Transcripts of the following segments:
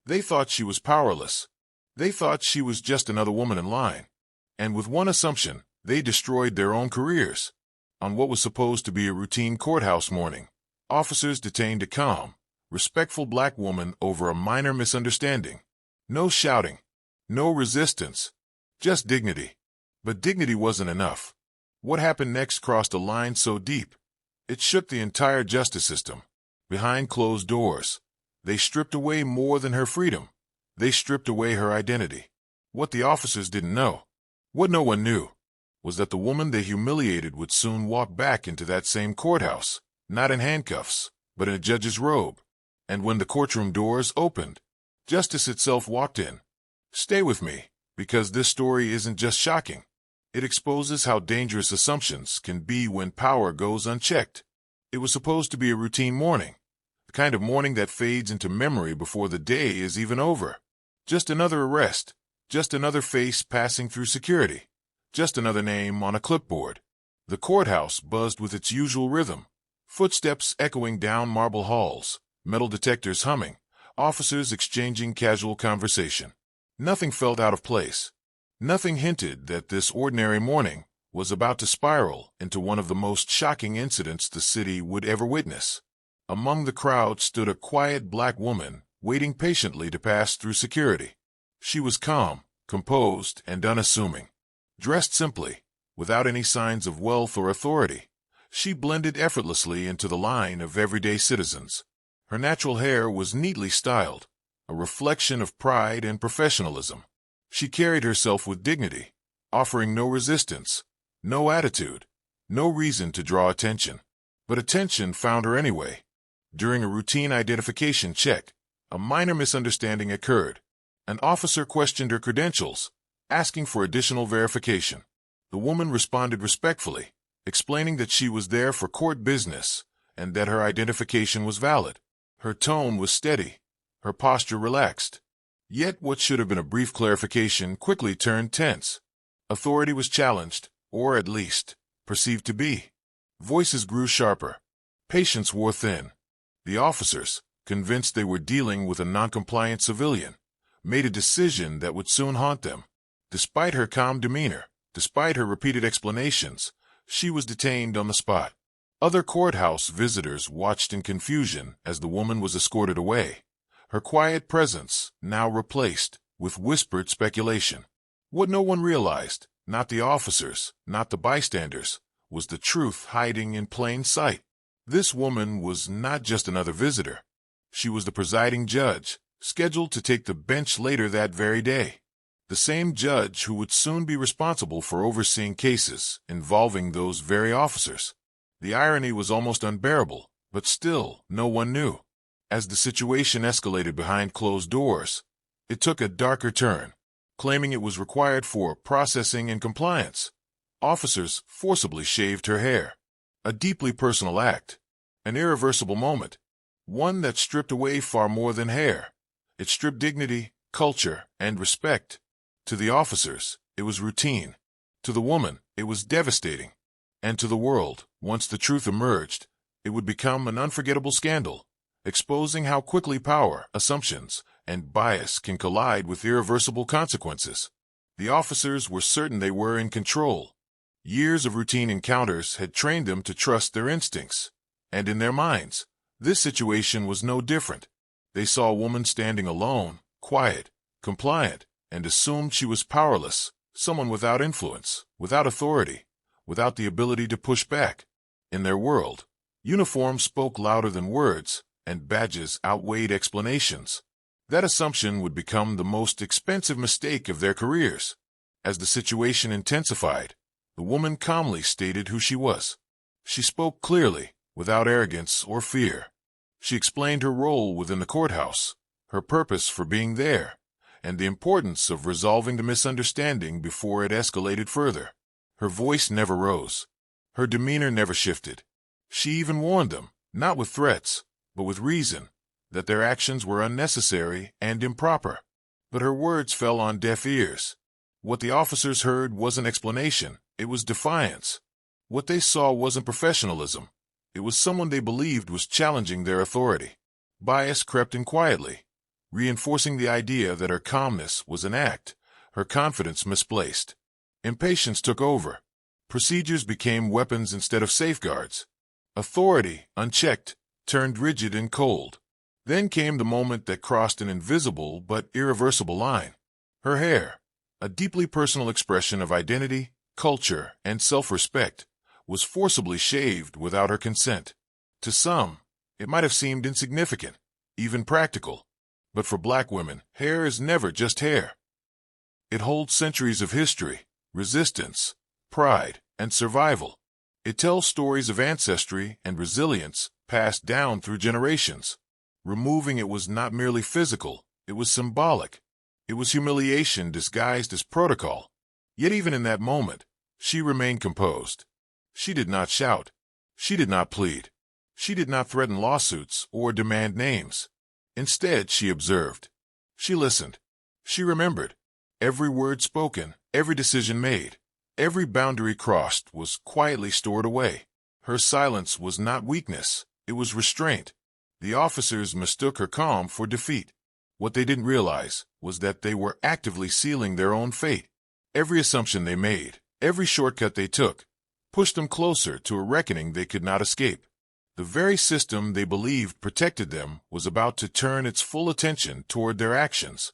They thought she was powerless. They thought she was just another woman in line. And with one assumption, they destroyed their own careers. On what was supposed to be a routine courthouse morning, officers detained a calm, respectful black woman over a minor misunderstanding. No shouting, no resistance, just dignity. But dignity wasn't enough. What happened next crossed a line so deep, it shook the entire justice system. Behind closed doors, they stripped away more than her freedom. They stripped away her identity. What the officers didn't know, what no one knew, was that the woman they humiliated would soon walk back into that same courthouse, not in handcuffs, but in a judge's robe. And when the courtroom doors opened, justice itself walked in. Stay with me, because this story isn't just shocking. It exposes how dangerous assumptions can be when power goes unchecked. It was supposed to be a routine morning, the kind of morning that fades into memory before the day is even over. Just another arrest, just another face passing through security, just another name on a clipboard. The courthouse buzzed with its usual rhythm, footsteps echoing down marble halls, metal detectors humming, officers exchanging casual conversation. Nothing felt out of place. Nothing hinted that this ordinary morning was about to spiral into one of the most shocking incidents the city would ever witness. Among the crowd stood a quiet black woman, waiting patiently to pass through security. She was calm, composed, and unassuming. Dressed simply, without any signs of wealth or authority, she blended effortlessly into the line of everyday citizens. Her natural hair was neatly styled, a reflection of pride and professionalism. She carried herself with dignity, offering no resistance, no attitude, no reason to draw attention. But attention found her anyway. During a routine identification check, a minor misunderstanding occurred. An officer questioned her credentials, asking for additional verification. The woman responded respectfully, explaining that she was there for court business and that her identification was valid. Her tone was steady, her posture relaxed. Yet what should have been a brief clarification quickly turned tense. Authority was challenged, or at least, perceived to be. Voices grew sharper. Patience wore thin. The officers, convinced they were dealing with a non-compliant civilian, made a decision that would soon haunt them. Despite her calm demeanor, despite her repeated explanations, she was detained on the spot. Other courthouse visitors watched in confusion as the woman was escorted away, her quiet presence now replaced with whispered speculation. What no one realized, not the officers, not the bystanders, was the truth hiding in plain sight. This woman was not just another visitor. She was the presiding judge, scheduled to take the bench later that very day. The same judge who would soon be responsible for overseeing cases involving those very officers. The irony was almost unbearable, but still no one knew. As the situation escalated behind closed doors, it took a darker turn, claiming it was required for processing and compliance. Officers forcibly shaved her hair. A deeply personal act, an irreversible moment, one that stripped away far more than hair. It stripped dignity, culture, and respect. To the officers, it was routine. To the woman, it was devastating. And to the world, once the truth emerged, it would become an unforgettable scandal, exposing how quickly power, assumptions, and bias can collide with irreversible consequences. The officers were certain they were in control. Years of routine encounters had trained them to trust their instincts. And in their minds, this situation was no different. They saw a woman standing alone, quiet, compliant, and assumed she was powerless, someone without influence, without authority, without the ability to push back. In their world, uniforms spoke louder than words, and badges outweighed explanations. That assumption would become the most expensive mistake of their careers. As the situation intensified, the woman calmly stated who she was. She spoke clearly, without arrogance or fear. She explained her role within the courthouse, her purpose for being there, and the importance of resolving the misunderstanding before it escalated further. Her voice never rose. Her demeanor never shifted. She even warned them, not with threats, but with reason, that their actions were unnecessary and improper. But her words fell on deaf ears. What the officers heard wasn't explanation, it was defiance. What they saw wasn't professionalism. It was someone they believed was challenging their authority. Bias crept in quietly, reinforcing the idea that her calmness was an act, her confidence misplaced. Impatience took over. Procedures became weapons instead of safeguards. Authority, unchecked, turned rigid and cold. Then came the moment that crossed an invisible but irreversible line. Her hair, a deeply personal expression of identity, culture, and self-respect, was forcibly shaved without her consent. To some, it might have seemed insignificant, even practical. But for black women, hair is never just hair. It holds centuries of history, resistance, pride, and survival. It tells stories of ancestry and resilience passed down through generations. Removing it was not merely physical, it was symbolic. It was humiliation disguised as protocol. Yet even in that moment, she remained composed. She did not shout. She did not plead. She did not threaten lawsuits or demand names. Instead, she observed. She listened. She remembered. Every word spoken, every decision made, every boundary crossed was quietly stored away. Her silence was not weakness, it was restraint. The officers mistook her calm for defeat. What they didn't realize was that they were actively sealing their own fate. Every assumption they made, every shortcut they took, pushed them closer to a reckoning they could not escape. The very system they believed protected them was about to turn its full attention toward their actions.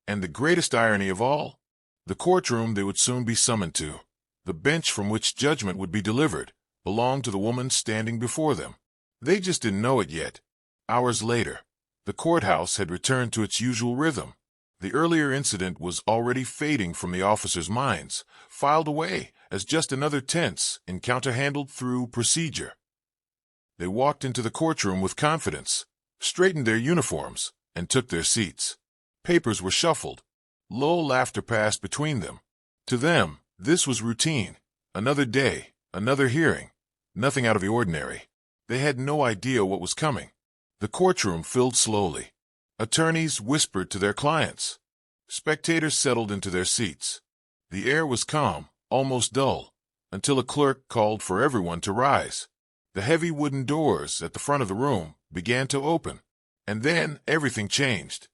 And the greatest irony of all, the courtroom they would soon be summoned to, the bench from which judgment would be delivered, belonged to the woman standing before them. They just didn't know it yet. Hours later, the courthouse had returned to its usual rhythm. The earlier incident was already fading from the officers' minds, filed away as just another tense encounter handled through procedure. They walked into the courtroom with confidence, straightened their uniforms, and took their seats. Papers were shuffled. Low laughter passed between them. To them, this was routine. Another day, another hearing. Nothing out of the ordinary. They had no idea what was coming. The courtroom filled slowly. Attorneys whispered to their clients. Spectators settled into their seats. The air was calm, almost dull, until a clerk called for everyone to rise. The heavy wooden doors at the front of the room began to open, and then everything changed.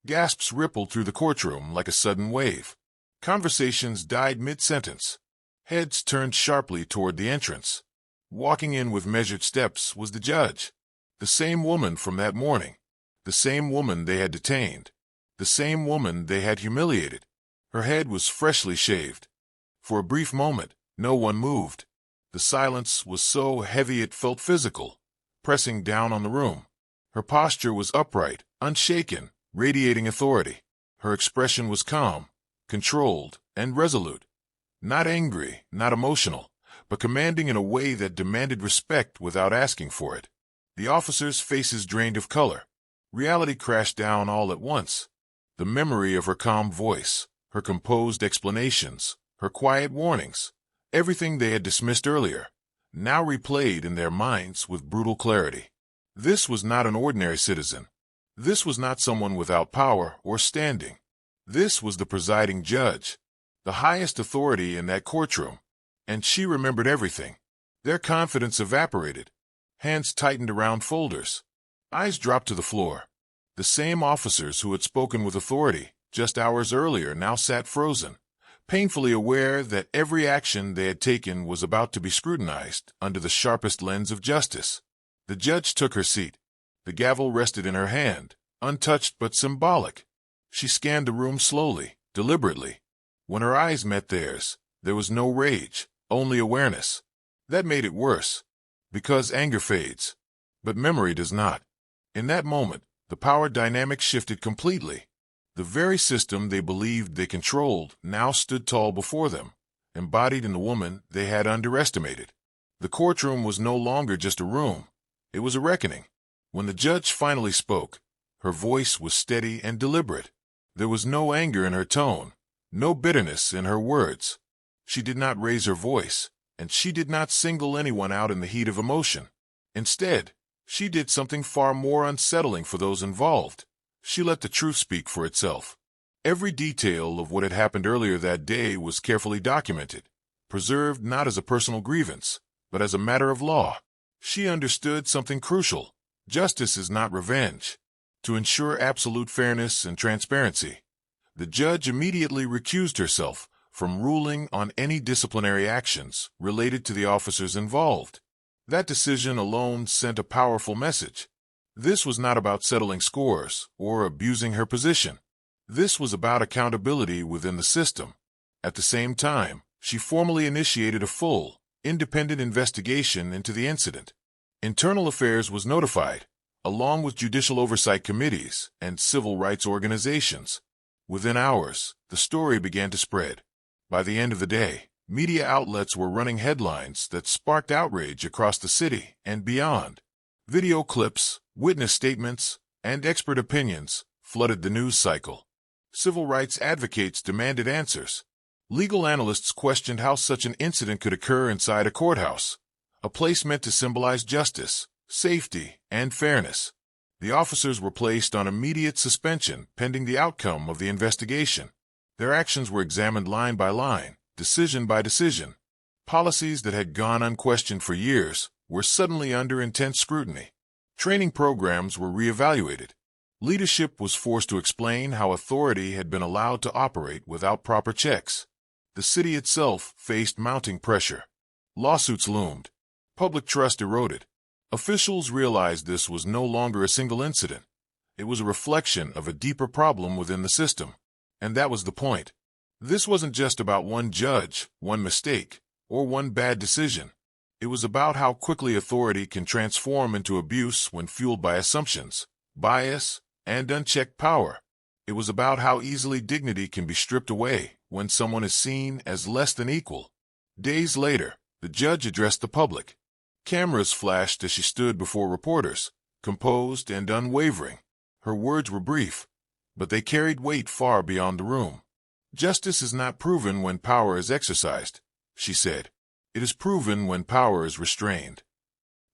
Gasps rippled through the courtroom like a sudden wave. Conversations died mid-sentence. Heads turned sharply toward the entrance. Walking in with measured steps was the judge. The same woman from that morning. The same woman they had detained. The same woman they had humiliated. Her head was freshly shaved. For a brief moment, no one moved. The silence was so heavy it felt physical, pressing down on the room. Her posture was upright, unshaken, radiating authority. Her expression was calm, controlled, and resolute. Not angry, not emotional, but commanding in a way that demanded respect without asking for it. The officers' faces drained of color. Reality crashed down all at once. The memory of her calm voice, her composed explanations, her quiet warnings, everything they had dismissed earlier, now replayed in their minds with brutal clarity. This was not an ordinary citizen. This was not someone without power or standing. This was the presiding judge, the highest authority in that courtroom. And she remembered everything. Their confidence evaporated. Hands tightened around folders. Eyes dropped to the floor. The same officers who had spoken with authority just hours earlier now sat frozen, painfully aware that every action they had taken was about to be scrutinized under the sharpest lens of justice. The judge took her seat. The gavel rested in her hand, untouched but symbolic. She scanned the room slowly, deliberately. When her eyes met theirs, there was no rage, only awareness. That made it worse, because anger fades, but memory does not. In that moment, the power dynamic shifted completely. The very system they believed they controlled now stood tall before them, embodied in the woman they had underestimated. The courtroom was no longer just a room. It was a reckoning. When the judge finally spoke, her voice was steady and deliberate. There was no anger in her tone, no bitterness in her words. She did not raise her voice, and she did not single anyone out in the heat of emotion. Instead, she did something far more unsettling for those involved. She let the truth speak for itself. Every detail of what had happened earlier that day was carefully documented, preserved not as a personal grievance, but as a matter of law. She understood something crucial. Justice is not revenge. To ensure absolute fairness and transparency, the judge immediately recused herself from ruling on any disciplinary actions related to the officers involved. That decision alone sent a powerful message. This was not about settling scores or abusing her position. This was about accountability within the system. At the same time, she formally initiated a full, independent investigation into the incident. Internal Affairs was notified, along with judicial oversight committees and civil rights organizations. Within hours, the story began to spread. By the end of the day, media outlets were running headlines that sparked outrage across the city and beyond. Video clips, witness statements, and expert opinions flooded the news cycle. Civil rights advocates demanded answers. Legal analysts questioned how such an incident could occur inside a courthouse, a place meant to symbolize justice, safety, and fairness. The officers were placed on immediate suspension pending the outcome of the investigation. Their actions were examined line by line, decision by decision. Policies that had gone unquestioned for years were suddenly under intense scrutiny. Training programs were reevaluated. Leadership was forced to explain how authority had been allowed to operate without proper checks. The city itself faced mounting pressure. Lawsuits loomed. Public trust eroded. Officials realized this was no longer a single incident. It was a reflection of a deeper problem within the system. And that was the point. This wasn't just about one judge, one mistake, or one bad decision. It was about how quickly authority can transform into abuse when fueled by assumptions, bias, and unchecked power. It was about how easily dignity can be stripped away when someone is seen as less than equal. Days later, the judge addressed the public. Cameras flashed as she stood before reporters, composed and unwavering. Her words were brief, but they carried weight far beyond the room. Justice is not proven when power is exercised, she said. It is proven when power is restrained.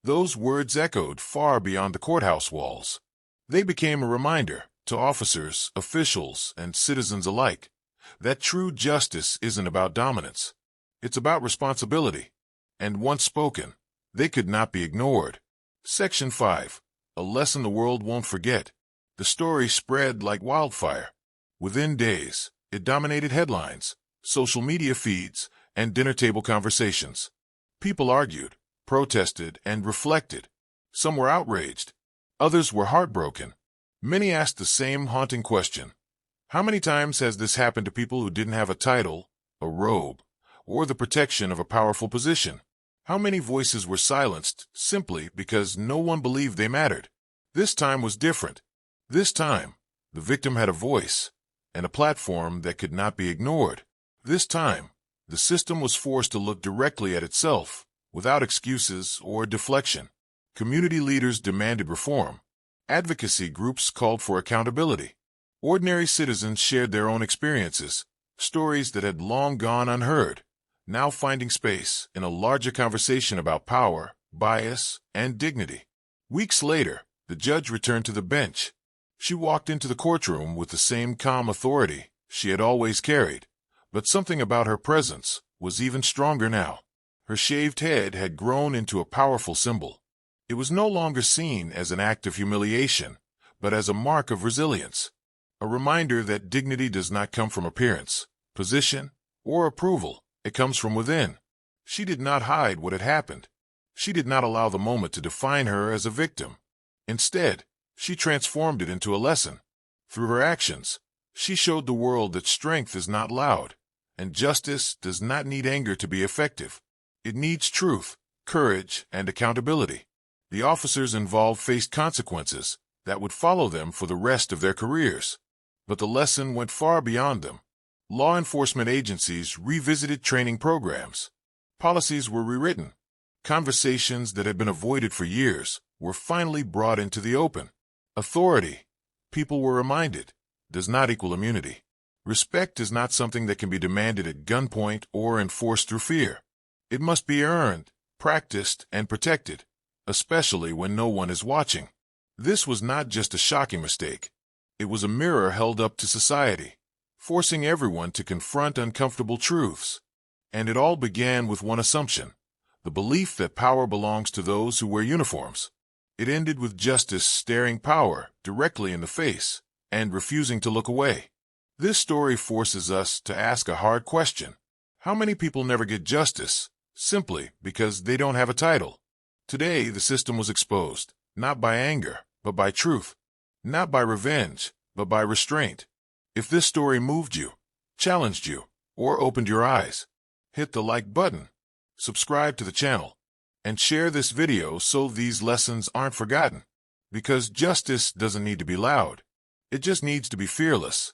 Those words echoed far beyond the courthouse walls. They became a reminder to officers, officials, and citizens alike that true justice isn't about dominance. It's about responsibility. And once spoken, they could not be ignored. Section 5. A lesson the world won't forget. The story spread like wildfire. Within days, it dominated headlines, social media feeds, and dinner table conversations. People argued, protested, and reflected. Some were outraged. Others were heartbroken. Many asked the same haunting question. How many times has this happened to people who didn't have a title, a robe, or the protection of a powerful position? How many voices were silenced simply because no one believed they mattered? This time was different. This time, the victim had a voice and a platform that could not be ignored. This time, the system was forced to look directly at itself, without excuses or deflection. Community leaders demanded reform. Advocacy groups called for accountability. Ordinary citizens shared their own experiences, stories that had long gone unheard, now finding space in a larger conversation about power, bias, and dignity. Weeks later, the judge returned to the bench. She walked into the courtroom with the same calm authority she had always carried, but something about her presence was even stronger now. Her shaved head had grown into a powerful symbol. It was no longer seen as an act of humiliation, but as a mark of resilience, a reminder that dignity does not come from appearance, position, or approval. It comes from within. She did not hide what had happened. She did not allow the moment to define her as a victim. Instead, she transformed it into a lesson. Through her actions, she showed the world that strength is not loud, and justice does not need anger to be effective. It needs truth, courage, and accountability. The officers involved faced consequences that would follow them for the rest of their careers. But the lesson went far beyond them. Law enforcement agencies revisited training programs. Policies were rewritten. Conversations that had been avoided for years were finally brought into the open. Authority, people were reminded, does not equal immunity. Respect is not something that can be demanded at gunpoint or enforced through fear. It must be earned, practiced, and protected, especially when no one is watching. This was not just a shocking mistake. It was a mirror held up to society, forcing everyone to confront uncomfortable truths. And it all began with one assumption: the belief that power belongs to those who wear uniforms. It ended with justice staring power directly in the face and refusing to look away. This story forces us to ask a hard question. How many people never get justice simply because they don't have a title? Today, the system was exposed, not by anger, but by truth. Not by revenge, but by restraint. If this story moved you, challenged you, or opened your eyes, hit the like button, subscribe to the channel, and share this video so these lessons aren't forgotten. Because justice doesn't need to be loud. It just needs to be fearless.